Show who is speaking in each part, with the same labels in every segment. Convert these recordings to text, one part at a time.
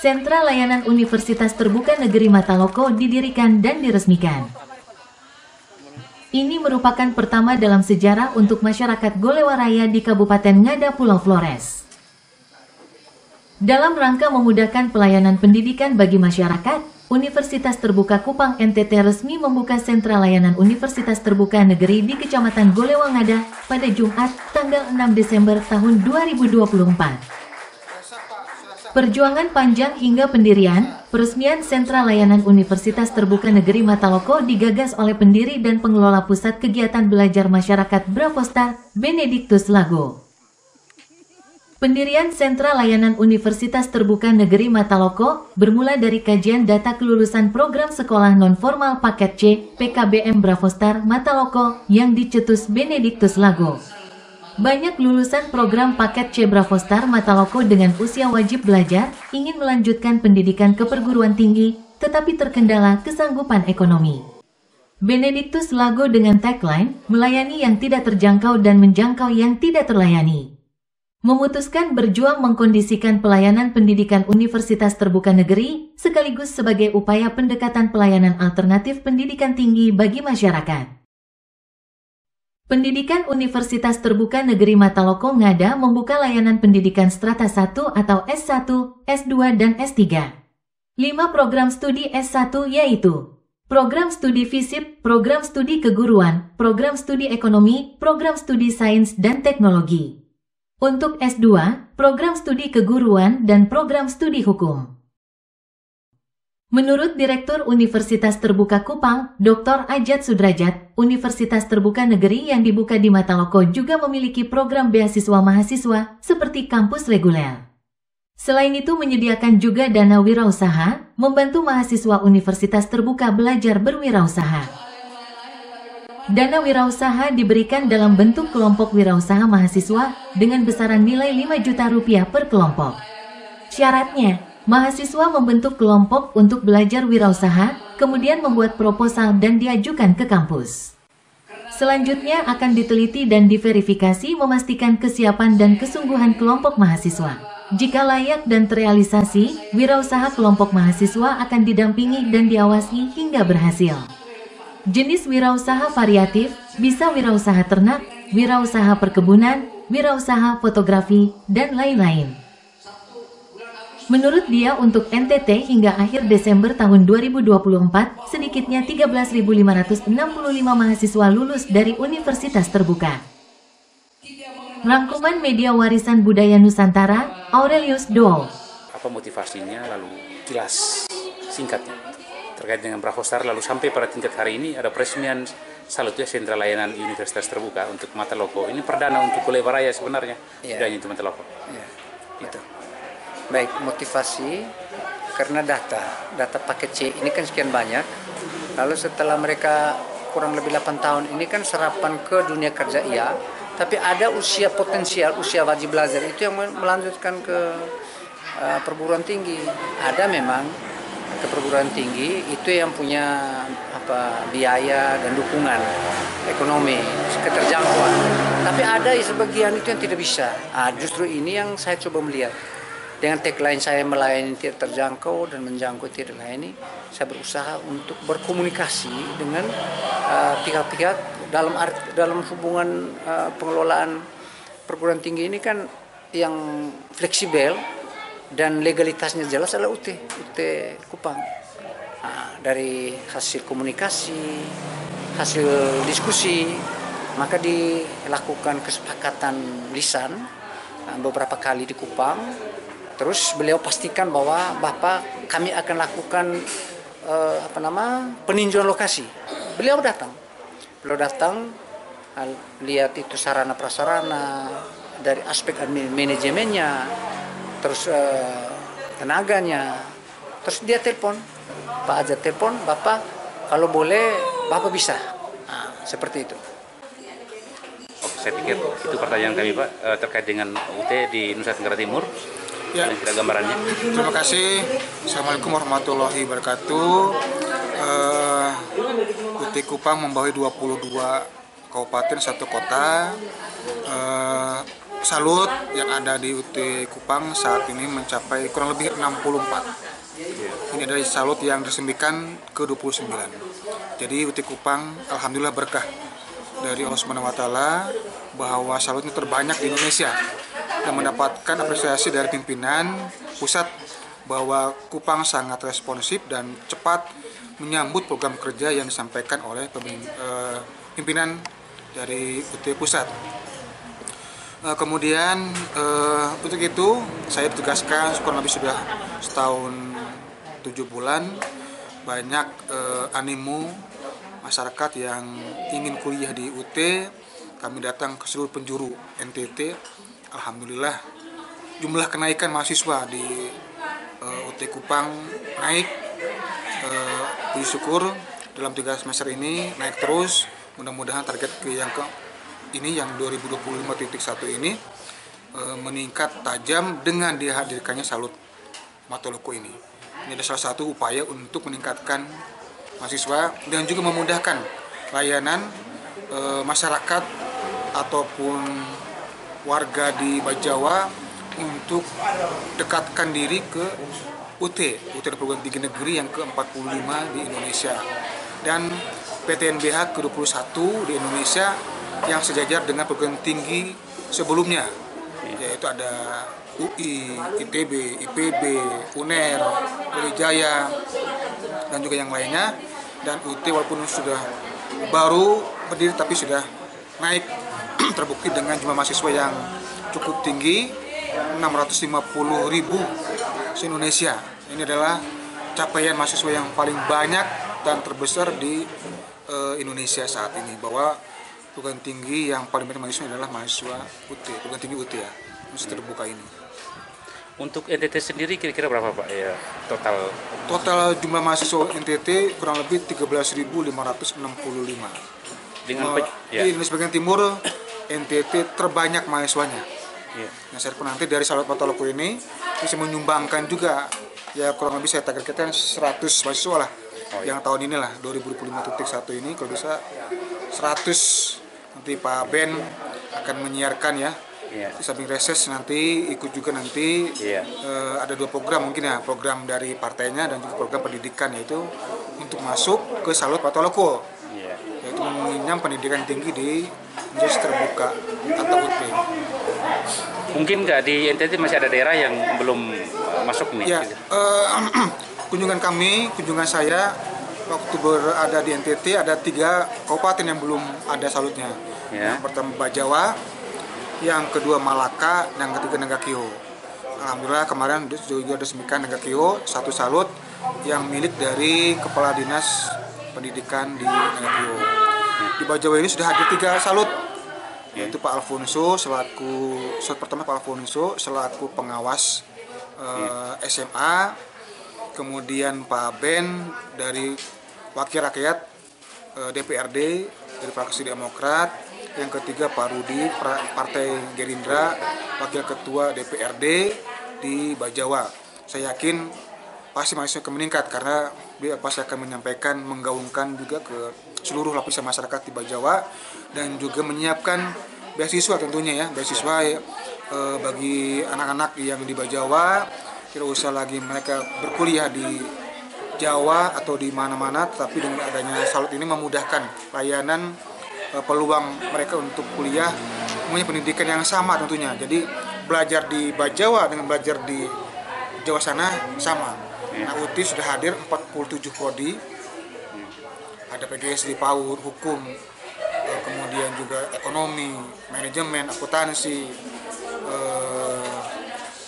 Speaker 1: Sentra Layanan Universitas Terbuka Negeri Mataloko didirikan dan diresmikan. Ini merupakan pertama dalam sejarah untuk masyarakat Golewaraya di Kabupaten Ngada Pulau Flores. Dalam rangka memudahkan pelayanan pendidikan bagi masyarakat, Universitas Terbuka Kupang NTT resmi membuka Sentra Layanan Universitas Terbuka Negeri di Kecamatan Golewa Ngada pada Jumat, tanggal 6 Desember tahun 2024. Perjuangan panjang hingga pendirian, peresmian Sentra Layanan Universitas Terbuka Negeri Mataloko digagas oleh pendiri dan pengelola Pusat Kegiatan Belajar Masyarakat Bravostar, Benedictus Lago. Pendirian Sentra Layanan Universitas Terbuka Negeri Mataloko bermula dari kajian data kelulusan program sekolah non-formal paket C, PKBM Bravostar Mataloko yang dicetus Benedictus Lago. Banyak lulusan program paket C Bravostar Mataloko dengan usia wajib belajar ingin melanjutkan pendidikan ke perguruan tinggi, tetapi terkendala kesanggupan ekonomi. Benedictus Lago dengan tagline, melayani yang tidak terjangkau dan menjangkau yang tidak terlayani, memutuskan berjuang mengkondisikan pelayanan pendidikan Universitas Terbuka Negeri, sekaligus sebagai upaya pendekatan pelayanan alternatif pendidikan tinggi bagi masyarakat. Pendidikan Universitas Terbuka Negeri Mataloko Ngada membuka layanan pendidikan strata 1 atau S1, S2, dan S3. 5 program studi S1 yaitu program studi FISIP, program studi keguruan, program studi ekonomi, program studi sains dan teknologi. Untuk S2, program studi keguruan dan program studi hukum. Menurut Direktur Universitas Terbuka Kupang, Dr. Ajat Sudrajat, Universitas Terbuka Negeri yang dibuka di Mataloko juga memiliki program beasiswa mahasiswa seperti kampus reguler. Selain itu menyediakan juga dana wirausaha, membantu mahasiswa Universitas Terbuka belajar berwirausaha. Dana wirausaha diberikan dalam bentuk kelompok wirausaha mahasiswa dengan besaran nilai 5 juta rupiah per kelompok. Syaratnya, mahasiswa membentuk kelompok untuk belajar wirausaha, kemudian membuat proposal dan diajukan ke kampus. Selanjutnya akan diteliti dan diverifikasi memastikan kesiapan dan kesungguhan kelompok mahasiswa. Jika layak dan terrealisasi, wirausaha kelompok mahasiswa akan didampingi dan diawasi hingga berhasil. Jenis wirausaha variatif, bisa wirausaha ternak, wirausaha perkebunan, wirausaha fotografi, dan lain-lain. Menurut dia untuk NTT hingga akhir Desember tahun 2024, sedikitnya 13.565 mahasiswa lulus dari Universitas Terbuka. Rangkuman Media Warisan Budaya Nusantara, Aurelius Dol.
Speaker 2: Apa motivasinya, lalu jelas singkatnya terkait dengan Bravostar, lalu sampai pada tingkat hari ini ada peresmian Salutnya Sentra Layanan Universitas Terbuka untuk Mataloko. Ini perdana untuk Golewaraya sebenarnya, tidak hanya untuk Mataloko.
Speaker 3: Itu. Baik, motivasi karena data paket C ini kan sekian banyak. Lalu setelah mereka kurang lebih 8 tahun ini kan serapan ke dunia kerja iya, tapi ada usia potensial, usia wajib belajar itu yang melanjutkan ke perguruan tinggi. Ada memang ke perguruan tinggi itu yang punya biaya dan dukungan ekonomi, keterjangkauan. Tapi ada sebagian itu yang tidak bisa. Justru ini yang saya coba melihat. Dengan tagline saya melayani tidak terjangkau dan menjangkau tidak terlayani, saya berusaha untuk berkomunikasi dengan pihak-pihak dalam hubungan pengelolaan perguruan tinggi ini kan yang fleksibel dan legalitasnya jelas adalah UT Kupang. Dari hasil komunikasi, hasil diskusi, maka dilakukan kesepakatan lisan beberapa kali di Kupang. Terus beliau pastikan bahwa Bapak kami akan lakukan peninjauan lokasi. Beliau datang, lihat itu sarana prasarana dari aspek manajemennya, terus tenaganya, terus dia telepon, Pak Ajat telepon, Bapak kalau boleh Bapak bisa, seperti itu.
Speaker 2: Saya pikir itu pertanyaan kami Pak terkait dengan UT di Nusa Tenggara Timur.
Speaker 4: Ya.
Speaker 2: Kita gambarannya.
Speaker 4: Terima kasih. Assalamualaikum warahmatullahi wabarakatuh. UT Kupang membawahi 22 kabupaten, 1 kota. salut yang ada di UT Kupang saat ini mencapai kurang lebih 64. Ini adalah salut yang resmikan ke-29. Jadi UT Kupang alhamdulillah berkah dari Allah Subhanahu wa taala bahwa salutnya terbanyak di Indonesia dan mendapatkan apresiasi dari pimpinan pusat bahwa Kupang sangat responsif dan cepat menyambut program kerja yang disampaikan oleh pimpinan dari UT Pusat. Kemudian untuk itu saya ditugaskan kurang lebih sudah setahun 7 bulan. Banyak animo masyarakat yang ingin kuliah di UT. Kami datang ke seluruh penjuru NTT. Alhamdulillah jumlah kenaikan mahasiswa di UT Kupang naik. Puji syukur dalam 3 semester ini naik terus. Mudah-mudahan target yang yang 2025.1 ini meningkat tajam dengan dihadirkannya salut Matoloko ini. Ini adalah salah satu upaya untuk meningkatkan mahasiswa dan juga memudahkan layanan masyarakat ataupun warga di Bajawa untuk dekatkan diri ke UT Perguruan Tinggi Negeri yang ke-45 di Indonesia dan PTNBH ke-21 di Indonesia yang sejajar dengan perguruan tinggi sebelumnya, yaitu ada UI, ITB, IPB, UNER, Brawijaya, dan juga yang lainnya. Dan UT walaupun sudah baru berdiri tapi sudah naik terbukti dengan jumlah mahasiswa yang cukup tinggi, 650.000 se-Indonesia. Ini adalah capaian mahasiswa yang paling banyak dan terbesar di Indonesia saat ini, bahwa perguruan tinggi yang paling banyak mahasiswa adalah mahasiswa UT, perguruan tinggi UT ya, masih terbuka ini.
Speaker 2: Untuk NTT sendiri kira-kira berapa Pak ya total?
Speaker 4: Total jumlah mahasiswa NTT kurang lebih 13.565.
Speaker 2: Dengan
Speaker 4: di Indonesia bagian timur NTT terbanyak mahasiswanya. Nah, saya pun nanti dari salut Matoloko ini bisa menyumbangkan juga ya kurang lebih saya targetkan 100 mahasiswa lah. Yang tahun ini lah 2025.1 ini kalau bisa 100. Nanti Pak Ben akan menyiarkan ya. Di samping reses nanti ikut juga nanti ada 2 program mungkin ya, program dari partainya dan juga program pendidikan, yaitu untuk masuk ke salut Matoloko, yaitu mengenyam pendidikan tinggi di Universitas Terbuka atau UT.
Speaker 2: Mungkin nggak di NTT masih ada daerah yang belum masuk nih?
Speaker 4: Ya, kunjungan saya waktu berada di NTT ada 3 kabupaten yang belum ada salutnya. Yang pertama Bajawa, yang kedua Malaka, dan yang ketiga Nagakio. Alhamdulillah kemarin juga resmikan Nagakio 1 salut yang milik dari Kepala Dinas Pendidikan di Nagakio. Di Bajawa ini sudah hadir 3 salut, yaitu Pak Alfonso selaku pengawas SMA, kemudian Pak Ben dari Wakil Rakyat DPRD dari fraksi Demokrat, yang ketiga Pak Rudi Partai Gerindra, Wakil Ketua DPRD di Bajawa. Saya yakin pasti mahasiswa akan meningkat karena dia pasti akan menyampaikan, menggaungkan juga ke seluruh lapisan masyarakat di Bajawa dan juga menyiapkan beasiswa tentunya ya, beasiswa bagi anak-anak yang di Bajawa, tidak usah lagi mereka berkuliah di Jawa atau di mana-mana, tetapi dengan adanya salut ini memudahkan layanan peluang mereka untuk kuliah, punya pendidikan yang sama tentunya. Jadi belajar di Bajawa dengan belajar di Jawa sana sama. Nah, UT sudah hadir 47 prodi, ada PGS di PAUD, hukum, kemudian juga ekonomi, manajemen, akuntansi,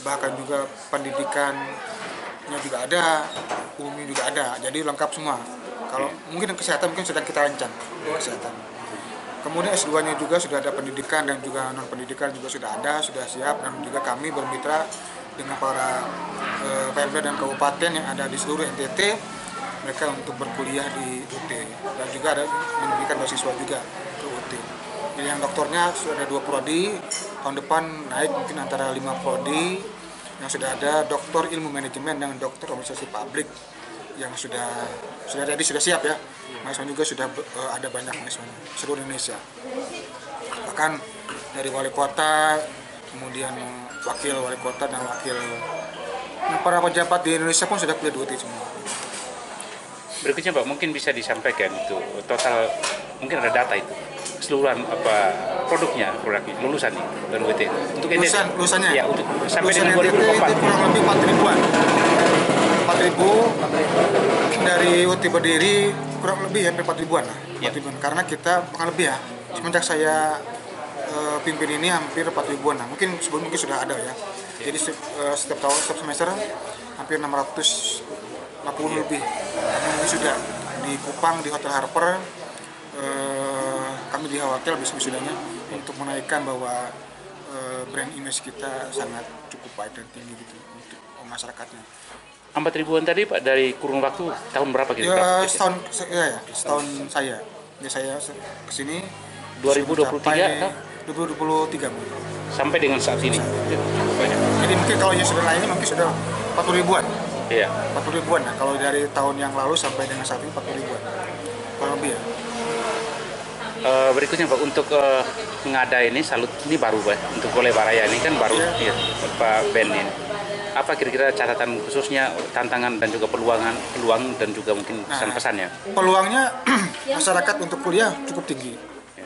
Speaker 4: bahkan juga pendidikannya juga ada, umum juga ada, jadi lengkap semua. Kalau mungkin kesehatan mungkin sedang kita rancang kesehatan. Kemudian S2-nya juga sudah ada pendidikan dan juga non-pendidikan juga sudah ada, sudah siap, dan juga kami bermitra dengan para PMD dan kabupaten yang ada di seluruh NTT, mereka untuk berkuliah di UT dan juga ada memberikan beasiswa juga ke UT. Jadi yang doktornya sudah ada 2 prodi, tahun depan naik mungkin antara 5 prodi, yang sudah ada doktor ilmu manajemen dan doktor administrasi publik yang sudah siap ya. Mahasiswa juga sudah ada banyak mahasiswa seluruh Indonesia. Bahkan dari wali kota kemudian wakil wali kota dan wakil para pejabat di Indonesia pun sudah kuliah di UT semua.
Speaker 2: Berikutnya Pak, mungkin bisa disampaikan itu total, mungkin ada data itu keseluruhan produknya lulusan dari UT untuk
Speaker 4: lulusannya
Speaker 2: ya, untuk sampai
Speaker 4: lulusan
Speaker 2: dengan 2024
Speaker 4: kurang lebih 4.000-an. 4.000 dari UT berdiri kurang lebih hampir 4.000-an lah. 4.000-an. Karena kita bukan lebih ya. Semenjak saya pimpin ini hampir 4.000-an lah. Mungkin sebelum mungkin sudah ada ya. Jadi setiap tahun, setiap semester hampir 650 lebih. Ini sudah di Kupang, di Hotel Harper, kami diwakil wisudanya untuk menaikkan bahwa brand image kita sangat cukup baik dan tinggi gitu untuk masyarakatnya.
Speaker 2: 4.000-an tadi Pak, dari kurun waktu tahun berapa gitu?
Speaker 4: Ya, setahun saya. Ya, saya kesini
Speaker 2: 2023
Speaker 4: 2023
Speaker 2: sampai dengan saat ini.
Speaker 4: Jadi mungkin kalau yang sudah lainnya mungkin sudah 40.000-an.
Speaker 2: Iya.
Speaker 4: 40.000-an. Nah, kalau dari tahun yang lalu sampai dengan saat ini 40.000-an. Kurang lebih ya.
Speaker 2: Berikutnya Pak, untuk ngada ini salut ini baru Pak, untuk Golai Baraya ini kan baru ya, Pak Ben ini. Apa kira-kira catatan khususnya, tantangan dan juga peluang dan juga mungkin pesan-pesannya?
Speaker 4: Peluangnya masyarakat untuk kuliah cukup tinggi.
Speaker 2: Ya.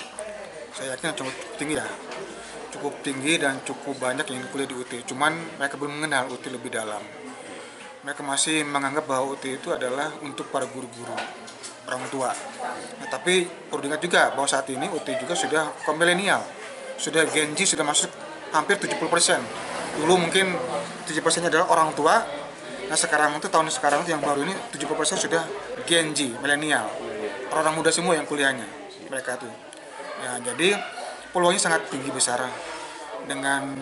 Speaker 4: Saya yakin cukup tinggi ya. Cukup tinggi dan cukup banyak yang kuliah di UT. Cuman mereka belum mengenal UT lebih dalam. Mereka masih menganggap bahwa UT itu adalah untuk para guru-guru, orang tua. Nah, tapi perlu diingat juga bahwa saat ini UT juga sudah kaum milenial. Sudah Gen Z, sudah masuk hampir 70%. Dulu mungkin 7% adalah orang tua. Nah, sekarang itu tahun sekarang yang baru ini 70% sudah Gen Z, milenial. Orang muda semua yang kuliahnya mereka tuh. Ya, jadi peluangnya sangat tinggi besar. Dengan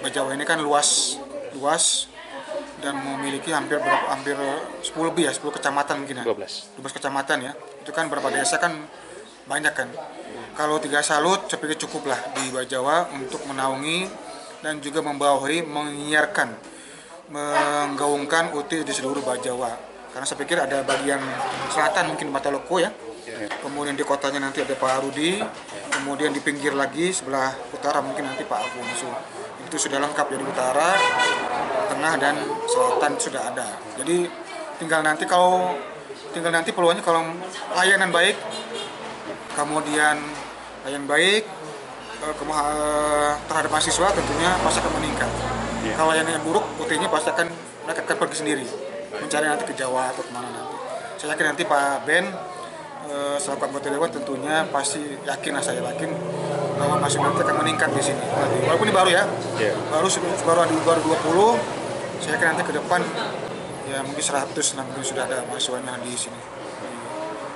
Speaker 4: Bajawa ini kan luas dan memiliki hampir 10 lebih ya, 10 kecamatan mungkin ya. 12 kecamatan ya. Itu kan berapa desa kan banyak kan. Kalau 3 salut saya pikir cukup lah di Bajawa untuk menaungi dan juga membawahi, menyiarkan, menggaungkan UT di seluruh Bajawa. Karena saya pikir ada bagian selatan mungkin Mataloko ya. Kemudian di kotanya nanti ada Pak Rudi, kemudian di pinggir lagi sebelah utara mungkin nanti Pak Alfonso. Itu sudah lengkap ya, di utara, tengah dan selatan sudah ada. Jadi tinggal nanti peluangnya kalau layanan baik, kemudian layanan baik terhadap mahasiswa tentunya pasti akan meningkat. Kalau yang buruk, UT-nya pasti mereka akan pergi sendiri mencari nanti ke Jawa atau kemana nanti. Saya yakin nanti Pak Ben selaku anggota dewan tentunya pasti saya yakin bahwa mahasiswa nanti akan meningkat di sini. Walaupun ini baru ya, baru 20, saya yakin nanti ke depan ya mungkin 100 mungkin sudah ada mahasiswanya di sini.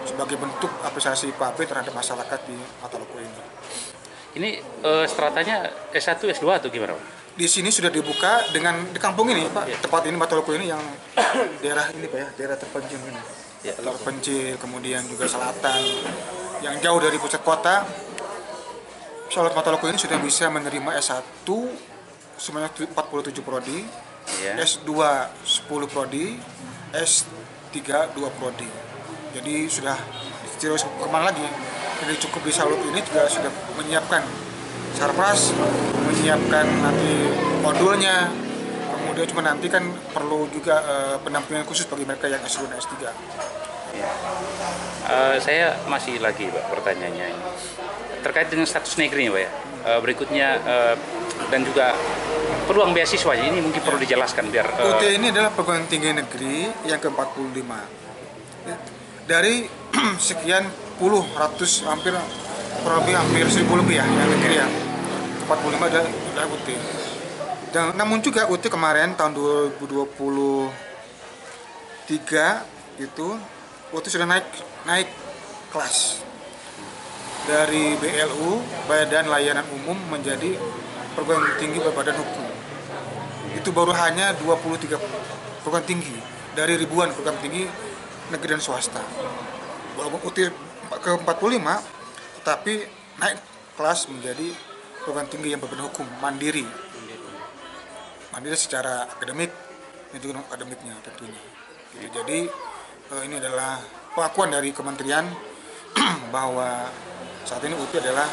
Speaker 4: Sebagai bentuk apresiasi Pak Ben terhadap masyarakat di Mataloko ini.
Speaker 2: Ini stratanya S1, S2 atau gimana Pak?
Speaker 4: Di sini sudah dibuka di kampung ini Pak, tepat ini Mataloko ini yang daerah ini Pak ya, daerah terpencil ini. Terpencil, kemudian juga selatan, yang jauh dari pusat kota. Salut Mataloko ini sudah bisa menerima S1 sebanyak 47 prodi, S2 10 prodi, S3 2 prodi. Jadi sudah terus kemana lagi? Jadi cukup di Salut ini juga sudah menyiapkan sarpras, menyiapkan nanti modulnya, kemudian cuma nanti kan perlu juga pendampingan khusus bagi mereka yang S2 dan S3.
Speaker 2: Saya masih lagi Pak pertanyaannya ini terkait dengan status negeri Pak ya. Berikutnya dan juga peluang beasiswa ini mungkin perlu dijelaskan biar
Speaker 4: UT ini adalah perguruan tinggi negeri yang ke-45 dari sekian puluh ratus hampir 1.000 lebih ya yang negeri ya. 45 adalah UT. Dan namun juga UT kemarin tahun 2023 itu UT sudah naik kelas dari BLU, Badan Layanan Umum, menjadi perguruan tinggi berbadan hukum. Itu baru hanya 23 perguruan tinggi dari ribuan perguruan tinggi negeri dan swasta. Walaupun UT ke-45, tetapi naik kelas menjadi perguruan tinggi yang berbadan hukum, mandiri secara akademik dan juga akademiknya tentunya. Jadi ini adalah pengakuan dari kementerian bahwa saat ini UT adalah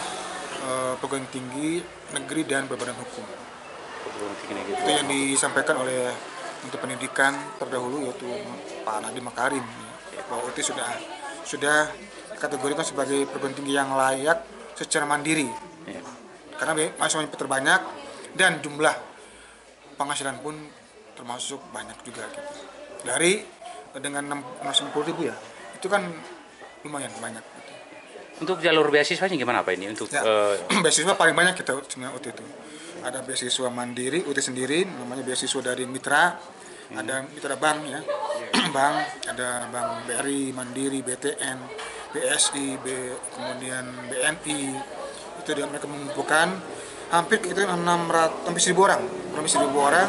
Speaker 4: perguruan tinggi negeri dan berbadan hukum.
Speaker 2: perguruan tinggi negeri.
Speaker 4: Itu yang disampaikan oleh Menteri Pendidikan terdahulu, yaitu Pak Nadiem Makarim, bahwa UT sudah kategorikan sebagai perguruan tinggi yang layak secara mandiri, karena mahasiswanya terbanyak dan jumlah penghasilan pun termasuk banyak juga gitu. Dari dengan 60.000 ya, itu kan lumayan banyak gitu.
Speaker 2: Untuk jalur beasiswanya gimana Pak ini? Untuk
Speaker 4: beasiswa paling banyak kita sebenarnya UT itu. Ada beasiswa mandiri UT sendiri, namanya beasiswa dari mitra, ada mitra bank ya, bank, ada Bank BRI, Mandiri, BTN, BSI, kemudian BNI. Itu mereka mengumpulkan hampir itu 600 sampai 1.000 orang, kurang lebih 1.000 orang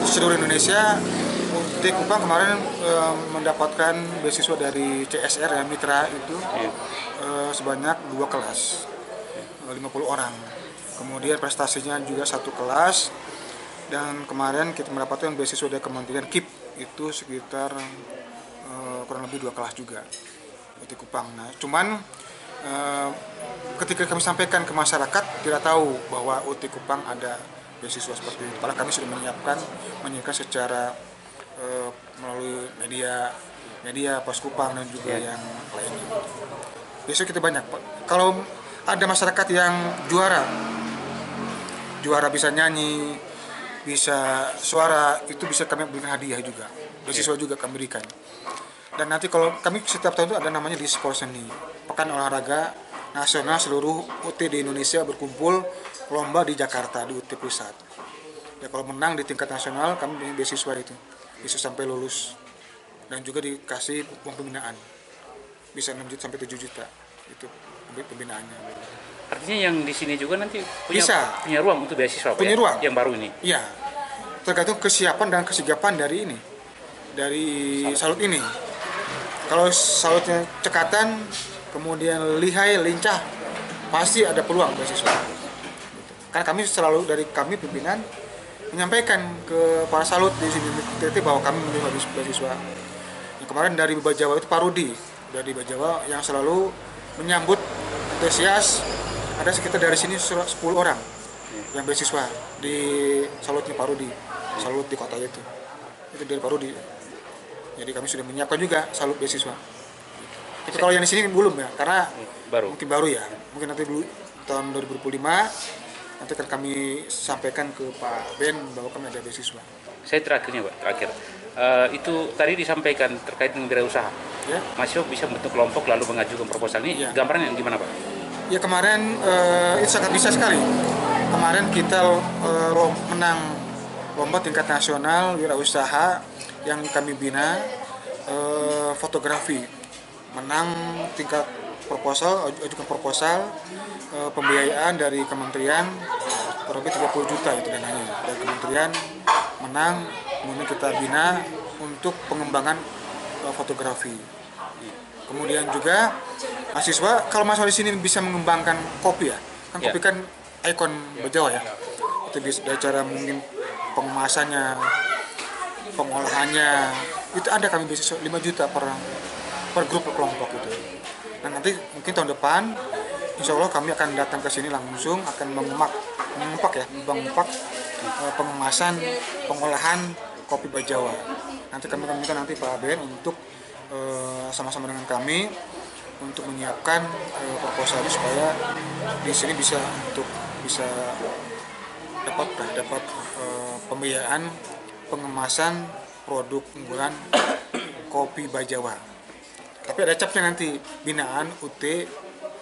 Speaker 4: seluruh Indonesia. UT Kupang kemarin mendapatkan beasiswa dari CSR ya, mitra itu sebanyak 2 kelas, 50 orang. Kemudian prestasinya juga 1 kelas, dan kemarin kita mendapatkan beasiswa dari Kementerian KIP itu sekitar kurang lebih 2 kelas juga UT Kupang. Nah, cuman ketika kami sampaikan ke masyarakat tidak tahu bahwa UT Kupang ada beasiswa seperti itu. Padahal kami sudah menyiapkan secara melalui media Pos Kupang dan juga yang lainnya. Biasanya kita banyak. Kalau ada masyarakat yang juara bisa nyanyi, bisa suara, itu bisa kami berikan hadiah juga, beasiswa juga kami berikan. Dan nanti kalau kami setiap tahun itu ada namanya Diskor Seni, Pekan Olahraga Nasional seluruh UT di Indonesia berkumpul lomba di Jakarta di UT Pusat. Ya kalau menang di tingkat nasional kami beri beasiswa itu, bisa sampai lulus, dan juga dikasih uang pembinaan, bisa 6 juta sampai 7 juta itu pembinaannya.
Speaker 2: Artinya yang di sini juga nanti punya ruang untuk beasiswa Pak,
Speaker 4: punya ruang
Speaker 2: yang baru ini?
Speaker 4: Iya, tergantung kesiapan dan kesigapan dari salut ini. Kalau salutnya cekatan, kemudian lihai, lincah, pasti ada peluang beasiswa. Karena kami selalu dari pimpinan menyampaikan ke para salut di sini bahwa kami menerima beasiswa. Yang kemarin dari Bajawa itu Pak Rudi dari Bajawa yang selalu menyambut antusias. Ada sekitar dari sini 10 orang yang beasiswa di salutnya Pak Rudi, salut di kota itu dari Pak Rudi. Jadi kami sudah menyiapkan juga salut beasiswa. Tapi kalau yang di sini belum ya, karena mungkin baru ya, mungkin nanti dulu tahun 2025 nanti akan kami sampaikan ke Pak Ben bahwa kami ada beasiswa.
Speaker 2: Saya terakhir, itu tadi disampaikan terkait dengan wirausaha. Ya. Mahasiswa bisa membentuk kelompok lalu mengajukan proposal ini. Ya. Gambarnya gimana Pak?
Speaker 4: Ya kemarin itu sangat bisa sekali. Kemarin kita menang lomba tingkat nasional wirausaha yang kami bina, fotografi. Menang tingkat proposal, ajukan proposal, pembiayaan dari kementerian kurang lebih 30 juta itu dananya dari kementerian, menang, kemudian kita bina untuk pengembangan fotografi. Kemudian juga mahasiswa, kalau mahasiswa di sini bisa mengembangkan kopi ya, kan kopi kan ikon Bajawa ya, itu bisa dari cara mungkin pengemasannya, pengolahannya, itu ada kami beasiswa 5 juta per grup per kelompok itu. Dan nanti mungkin tahun depan insya Allah kami akan datang ke sini langsung, akan mengumpak pengemasan, pengolahan kopi Bajawa. Nanti kami akan minta nanti Pak Ben untuk sama-sama dengan kami untuk menyiapkan proposal supaya di sini bisa dapat pembiayaan pengemasan produk unggulan kopi Bajawa. Tapi ada capnya nanti binaan UT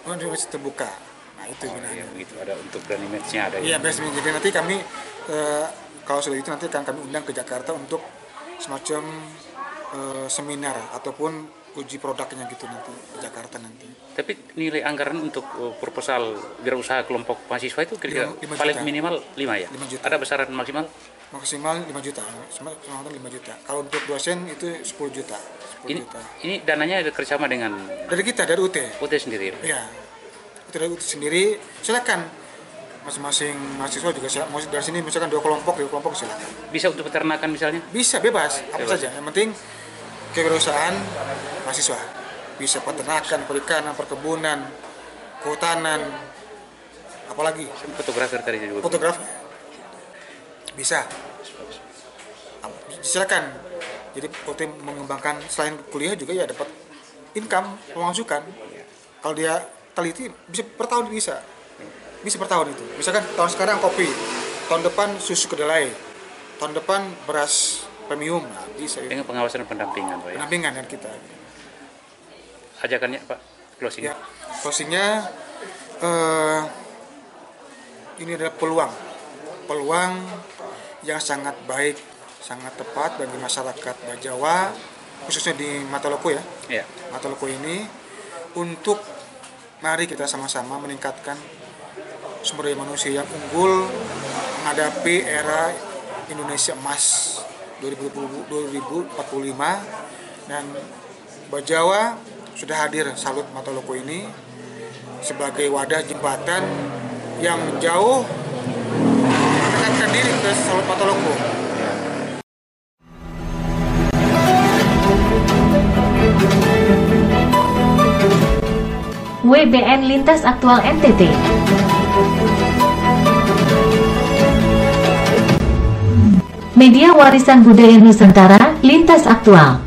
Speaker 4: Universitas Terbuka. Nah itu binaannya.
Speaker 2: Begitu ada untuk brand image-nya ada.
Speaker 4: Iya, brand image. Jadi nanti kami kalau sudah itu nanti akan kami undang ke Jakarta untuk semacam seminar ataupun uji produknya gitu nanti di Jakarta nanti.
Speaker 2: Tapi nilai anggaran untuk proposal wirausaha kelompok mahasiswa itu kira-kira paling minimal 5 ya?
Speaker 4: 5 juta.
Speaker 2: Ada besaran maksimal?
Speaker 4: Maksimal 5 juta. Maksimal 5 juta. Kalau untuk dosen itu 10 juta.
Speaker 2: Ini dananya ada kerjasama dengan
Speaker 4: dari kita, dari UT.
Speaker 2: UT sendiri.
Speaker 4: Iya. Itu dari UT sendiri. Silakan. Masing-masing mahasiswa juga silakan. Dari sini misalkan 2 kelompok silakan.
Speaker 2: Bisa untuk peternakan misalnya?
Speaker 4: Bisa, bebas. Apa saja. Yang penting kewirausahaan mahasiswa. Bisa peternakan, perikanan, perkebunan, kehutanan, apalagi
Speaker 2: fotografer tadi juga.
Speaker 4: Fotografer. Bisa. Silakan. Jadi OT mengembangkan selain kuliah juga ya dapat income, pemasukan. Kalau dia teliti bisa per tahun bisa per tahun itu. Misalkan tahun sekarang kopi, tahun depan susu kedelai, tahun depan beras premium, nah, bisa.
Speaker 2: Dengan pengawasan dan pendampingan, Pak.
Speaker 4: Pendampingan dan kita.
Speaker 2: Ajakannya, Pak, closing.
Speaker 4: Ya, closingnya ini adalah peluang yang sangat baik, sangat tepat bagi masyarakat Bajawa, khususnya di Mataloko ya. Mataloko ini untuk mari kita sama-sama meningkatkan sumber daya manusia yang unggul menghadapi era Indonesia Emas 2045, dan Bajawa sudah hadir Salut Mataloko ini sebagai wadah jembatan yang jauh mendekatkan diri ke Salut Mataloko.
Speaker 1: WBN Lintas Aktual NTT. Media Warisan Budaya Nusantara, Lintas Aktual.